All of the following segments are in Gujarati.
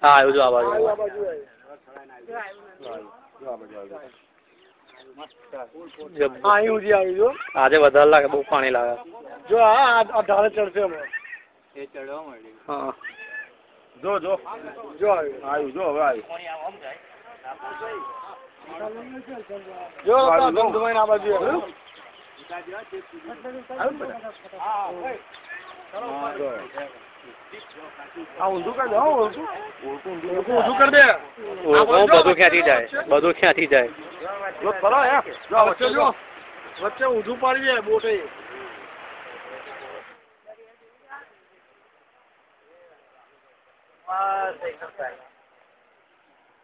હા આવ્યું જો આ બાજુ આજે વધારે લાગે બહુ પાણી લાગે જો આ ઢાળે ચડશે એ ચડવા માંડ્યું હા જો જો જો આવ્યું જો હવે આવ્યું જો ધમધમાઈ ના બાજુ ઊંધું કરી દે ઊંધું કરી દે બધું ખેંચી જાય બધું ખેંચી જાય વચ્ચે ઊંધું પાડી જાય બોટે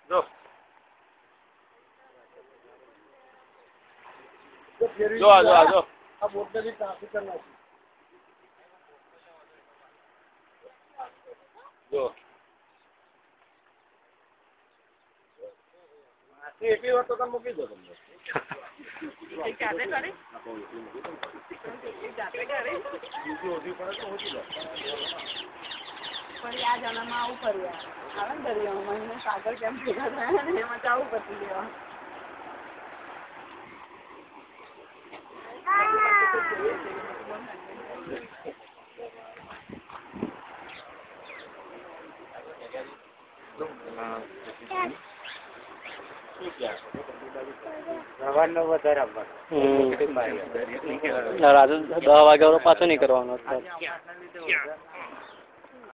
જો જો આ બોટ ને ટ્રાફિક કરી નાખી જો એટલી વાર તો તમે મૂકી દો તમને પણ આ જણામાં આવું કર્યું આવે ને દરિયામાં મને સાગર કેમ ભેગા થયા ને એમાં તો આવું પતી દેવા રાત્રે 10 વાગ્યા પાછો નહીં કરવાનો